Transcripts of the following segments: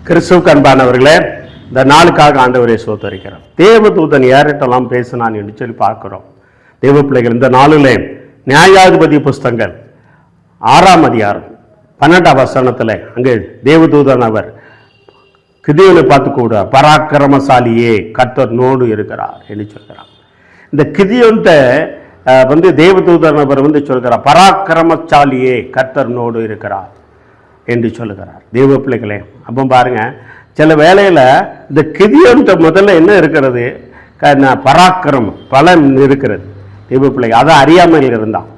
கிறிஸ்துவுக்கு அன்பானவர்களே, இந்த நாளுக்காக ஆண்டவரை சோதரிக்கிறோம். தேவதூதன் யார்கிட்டலாம் பேசினான் என்று சொல்லி பார்க்கிறோம். தேவ பிள்ளைகள், இந்த நாளிலே நியாயாதிபதி புஸ்தகங்கள் 6ஆம் அதிகாரம் 12ஆம் வசனத்தில் அங்கே தேவதூதன் அவர் கிதியோனை பார்த்து கூட பராக்கிரமசாலியே கர்த்தர் நோடு இருக்கிறார் என்று சொல்கிறார். இந்த கிதியோன்ட்ட தேவதூதன் அவர் சொல்கிறார், பராக்கிரமசாலியே கர்த்தர் நோடு இருக்கிறார் என்று சொல்லுகிறார். தேவ பிள்ளைகளே, அப்போ பாருங்க, சில வேளையில் இந்த கிதியோன்ட்ட முதல்ல என்ன இருக்கிறது? பராக்கிரமம் பலன் இருக்கிறது. தேவ பிள்ளைகள் அதை அறியாமல் இருந்தான்.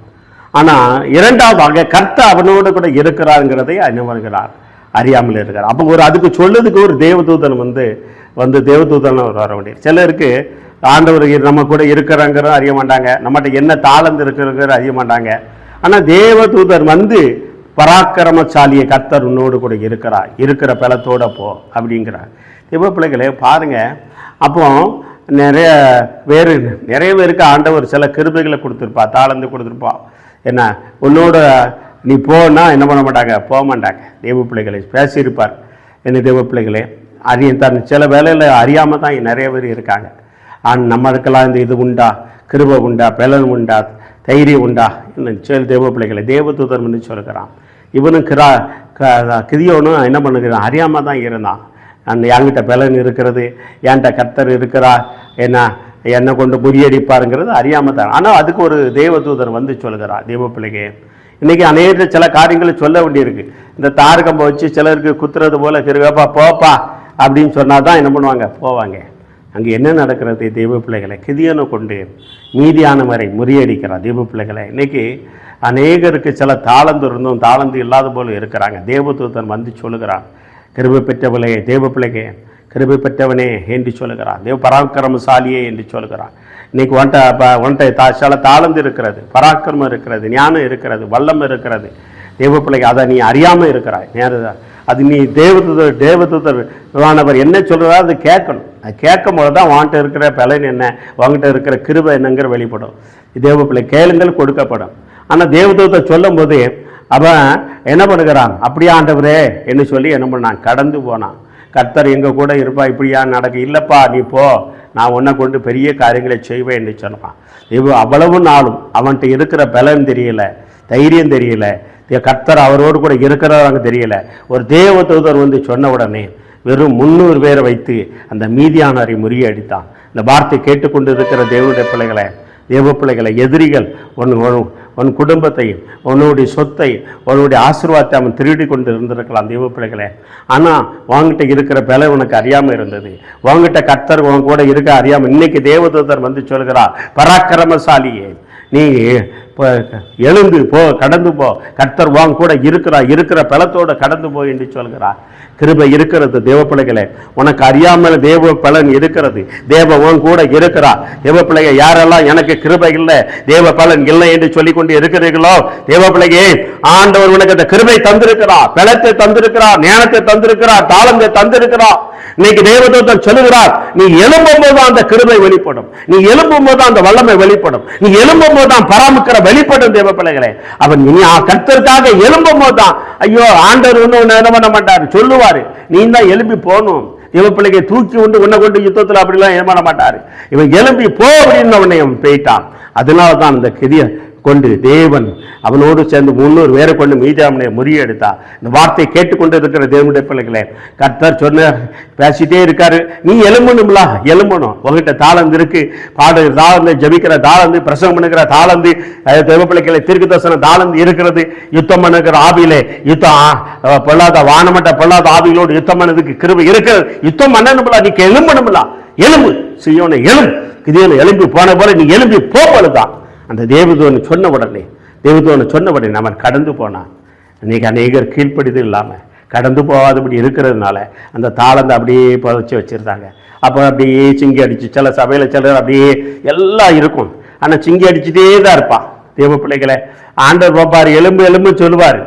ஆனால் இரண்டாவதாக கர்த்தர் அவனோடு கூட இருக்கிறாருங்கிறதை அனுமதிக்கிறார், அறியாமல் இருக்கிறார். அப்போ அதுக்கு சொல்லுறதுக்கு ஒரு தேவதூதன் தேவதூதன் வர வேண்டியது. சிலருக்கு ஆண்டவர் நம்ம கூட இருக்கிறாங்கிறத அறிய மாட்டாங்க, நம்மகிட்ட என்ன தாளந்து இருக்கிற அறிய மாட்டாங்க. ஆனால் தேவதூதர் பராக்கிரமசாலியை கர்த்தர் உன்னோடு கூட இருக்கிறார், இருக்கிற பலத்தோட போ அப்படிங்கிறார். தேவ பிள்ளைகளே பாருங்க, அப்போ நிறைய பேருக்கு ஆண்டவர் சில கிருபைகளை கொடுத்துருப்பா, தாளந்து கொடுத்துருப்பா. என்ன உன்னோட நீ போனா என்ன பண்ண மாட்டாங்க, போக மாட்டாங்க. தேவ பிள்ளைகளை பேசியிருப்பார். என்ன தேவ பிள்ளைகளே, தன் சில வேலையில் அறியாமல் தான் நிறைய பேர் இருக்காங்க. நம்மளுக்கெல்லாம் இந்த இது உண்டா, கிருபை உண்டா, பலன் உண்டா, தைரியம் உண்டா? இன்னும் தேவ பிள்ளைகளை தேவதூதன் சொல்கிறான். இவனும் கிதியோனும் என்ன பண்ணுகிறான், அறியாமல் தான் இருந்தான். என்கிட்ட பலன் இருக்கிறது, என்கிட்ட கர்த்தர் இருக்கிறார், என்னை கொண்டு முறியடிப்பாருங்கிறது அறியாமல் தான். ஆனால் அதுக்கு ஒரு தேவதூதன் சொல்கிறார். தேவ பிள்ளைಗೆ இன்றைக்கி அநேக சில காரியங்களை சொல்ல வேண்டியிருக்கு. இந்த தாரகம்பை வச்சு சிலருக்கு குத்துறது போல கிருகப்பா போப்பா அப்படின்னு சொன்னால் தான் என்ன பண்ணுவாங்க, போவாங்க. அங்கே என்ன நடக்கிறது? தெய்வ பிள்ளைகளை கிதியோனை கொண்டு மீதியானவரை முறியடிக்கிறார். தெய்வ பிள்ளைகளை இன்றைக்கி அநேகருக்கு சில தாளந்து இருந்தும் தாளந்து இல்லாத போல இருக்கிறாங்க. தேவதூதன் சொல்லுகிறான், கிருபை பெற்றவளே, தேவ பிள்ளைகே கிருபை பெற்றவனே என்று சொல்லுகிறான். தேவ பராக்கிரமசாலியே என்று சொல்லுகிறான். இன்றைக்கி ஒன்றை சில தாளந்து இருக்கிறது, பராக்கிரமம் இருக்கிறது, ஞானம் இருக்கிறது, வல்லம் இருக்கிறது. தேவ பிள்ளைக்கு அதை நீ அறியாமல் இருக்கிறாய். நேரதான் அது நீ தேவதூதர் என்ன சொல்கிறதா அது கேட்கணும். அது கேட்கும் போது தான் வாங்கிட்ட இருக்கிற பலன் என்ன, வாங்கிட்ட இருக்கிற கிருபை என்னங்கிற வெளிப்படும். தேவ பிள்ளை கேளுங்கள் கொடுக்கப்படும். ஆனால் தேவதூதர் சொல்லும் போது அவன் என்ன பண்ணுகிறான், அப்படியே ஆண்டவரே என்று சொல்லி என்ன பண்ணான், கடந்து போனான். கர்த்தர் எங்கள் கூட இருப்பா, இப்படியா நடக்க இல்லைப்பா நீ போ, நான் உன்னை கொண்டு பெரிய காரியங்களை செய்வேன் என்று சொன்னான். அவ்வளவு நாளும் அவன்கிட்ட இருக்கிற பலன் தெரியல, தைரியம் தெரியல, கர்த்தர் அவரோடு கூட இருக்கிறவங்க தெரியல. ஒரு தேவதூதர் சொன்ன உடனே வெறும் 300 பேரை வைத்து அந்த மீதியானவரை முறியடித்தான். இந்த வார்த்தை கேட்டுக்கொண்டு இருக்கிற தேவ பிள்ளைகளை எதிரிகள் உன் குடும்பத்தையும் உன்னுடைய சொத்தை உன்னுடைய ஆசீர்வாதத்தை அவன் திருடி கொண்டு இருந்திருக்கலாம். தேவ பிள்ளைகளே, ஆனால் வாங்கிட்ட இருக்கிற பல உனக்கு அறியாமல் இருந்தது. வாங்கிட்ட கர்த்தர் உன் கூட இருக்க அறியாமல் இன்னைக்கு தேவதூதர் சொல்கிறார், பராக்கிரமசாலியே நீ எழுந்து போ, கடந்து போ, கர்த்தர் வாங்க கூட இருக்கிற பலத்தோடு கடந்து போ என்று சொல்கிறார். கிருபை இருக்கிறது. தேவ பிள்ளைகளே, உனக்கு அறியாமல் தேவ பலன் இருக்கிறது. தேவ உன் கூட இருக்கிறார். தேவ பிள்ளைங்க யாரெல்லாம் எனக்கு கிருபை இல்லை, தேவ பலன் இல்லை என்று சொல்லிக்கொண்டு இருக்கிறீர்களோ, தேவ பிள்ளையே ஆண்டவர் உனக்கு அந்த கிருபை தந்திருக்கிறார், பலத்தை தந்திருக்கிறார், ஞானத்தை தந்திருக்கிறார், தாளத்தை தந்திருக்கிறார். இன்னைக்கு தேவதூதன் சொல்லுகிறார், நீ எழும்பும் போது அந்த கிருபை வெளிப்படும், நீ எழும்பும் போது அந்த வல்லமை வெளிப்படும், நீ எழும்பும் போது தான் பராமரிக்கிற வெளிப்படும். தேவ பிள்ளைகளே, அவன் கர்த்தருக்காக எழும்பும் போது தான், ஐயோ ஆண்டவர் என்ன பண்ண மாட்டார் சொல்லுவாரு, நீ தான் எழும்பி போகணும். இவன் பிள்ளைகளை தூக்கி உன்னை கொண்டு யுத்தத்தில் அப்படிலாம் ஏமாற மாட்டாரு. இவன் எழும்பி போ அப்படின்னு உடனே அவன் போயிட்டான். அதனால தான் அந்த கிதிய கொண்டு தேவன் அவனோடு சேர்ந்து 300 பேரை கொண்டு மீதியாமனை முறியடித்தா. இந்த வார்த்தையை கேட்டுக்கொண்டு இருக்கிற தேவனுடைய பிள்ளைகளே, கர்த்தர் பேசிட்டே இருக்காரு, நீ எழும்பணும்ல, எழும்பணும். உங்ககிட்ட தாளந்து இருக்கு, பாடுகிற தாளந்து, ஜபிக்கிற தாளந்து, பிரசங்கம் பண்ணுகிற தாளந்து, தேவ பிள்ளைகளை தீர்க்க தரிசன தாளந்து இருக்கிறது. யுத்தம் பண்ணுகிற ஆவியிலே பொல்லாத வானமட்ட பொல்லாத ஆவிகளோடு யுத்தம் பண்ணதுக்கு கிருபை இருக்கிறது. யுத்தம் பண்ணணும்ல, நீ எழும்பணும்ல, எலும்பு செய்யணும், எலும்பு கிதியோனை எழும்பி போன போல நீ எழும்பி போதான். அந்த தேவதூதன் சொன்ன உடனே அவன் கடந்து போனான். இன்னைக்கு அநேகர் கீழ்ப்படிது இல்லாமல் கடந்து போகாதபடி இருக்கிறதுனால அந்த தாளந்தை அப்படியே புதைச்சி வச்சுருந்தாங்க. அப்போ அப்படியே சிங்கி அடிச்சு, சில சபையில் சிலர் அப்படியே எல்லாம் இருக்கும், ஆனால் சிங்கி அடிச்சுட்டே தான் இருப்பான். தேவ பிள்ளைகளை ஆண்டவர் பார்ப்பார், எலும்பு சொல்லுவார்,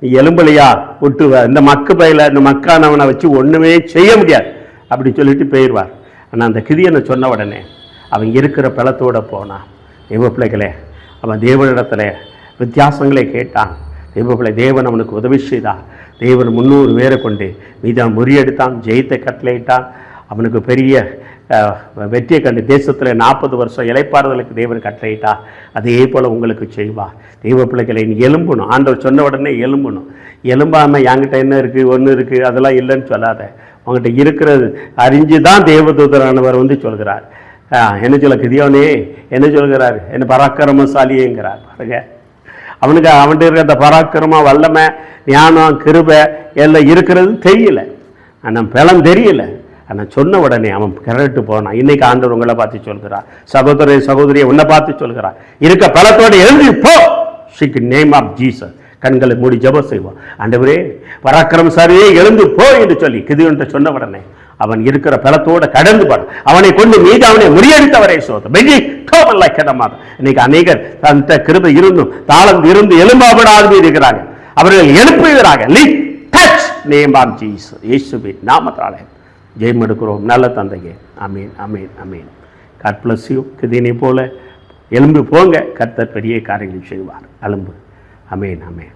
நீ எலும்புலையா விட்டுவ, இந்த இந்த மக்கானவனை வச்சு ஒன்றுமே செய்ய முடியாது அப்படி சொல்லிட்டு போயிடுவார். ஆனால் அந்த கிதியோனை சொன்ன உடனே அவன் இருக்கிற பலத்தோடு போனான். தேவ பிள்ளைகளே, அவன் தேவனிடத்தில் வித்தியாசங்களை கேட்டான், தெய்வப்பிள்ளை தேவன் அவனுக்கு உதவி செய்தார். தேவன் 300 பேரை கொண்டு மீதான் முறியடித்தான், ஜெயத்தை கட்டளையிட்டான். அவனுக்கு பெரிய வெற்றியை கண்டு தேசத்தில் 40 வருஷம் இளைப்பாறுதலுக்கு தேவன் கட்டளையிட்டா. அதே போல் உங்களுக்கு செய்வார். தெய்வ பிள்ளைகளை நீ எழும்பணும். ஆண்டவர் சொன்ன உடனே எழும்பணும். எழும்பாமல் என்கிட்ட என்ன இருக்குது, ஒன்று இருக்குது, அதெல்லாம் இல்லைன்னு சொல்லாத. உங்கள்கிட்ட இருக்கிறது அறிஞ்சு தான் தேவதூதரானவர் சொல்கிறார். என்ன சொல்ல கிதியோனே என்ன சொல்கிறார், என்ன பராக்கிரமசாலியேங்கிறார். பாருங்க, அவன்கிட்ட இருக்கிற அந்த பராக்கிரமம், வல்லமை, ஞானம், கிருபை எல்லாம் இருக்கிறது தெரியல, ஆனால் பலம் தெரியல. ஆனால் சொன்ன உடனே அவன் கரெக்டு போனான். இன்னைக்கு ஆண்டவர் உங்களை பார்த்து சொல்கிறார், சகோதரியை உன்னை பார்த்து சொல்கிறார், இருக்க பலத்தோடு எழுதி போ. ஷிக் நேம் ஆஃப் ஜீசஸ். கண்களை மூடி ஜெபம் செய்வான். ஆண்டவரே பராக்கிரமசாலியே எழுந்து போ என்று சொல்லி கிதியோன்ட்ட சொன்ன உடனே அவன் இருக்கிற பலத்தோடு கடந்து பாடு. அவனை கொண்டு மீது அவனை முறியடித்தவரை சோதம் கிடமாத. இன்னைக்கு அநேகர் அந்த கிருபை இருந்தும் தாளம் இருந்து எழும்பாவிடாது இருக்கிறாங்க. அவர்கள் எழுப்புகிறாங்க. Name of Jesus. இயேசுவின் நாமத்தாலே ஜெயம் எடுக்கிறோம். நல்ல தந்தையே, அமீன் அமீன் அமீன். God bless you. கிதினை போல எழும்பு போங்க. கர்த்தர் பெரிய காரியங்கள் செய்வார். அலும்பு. அமேன் அமேன்.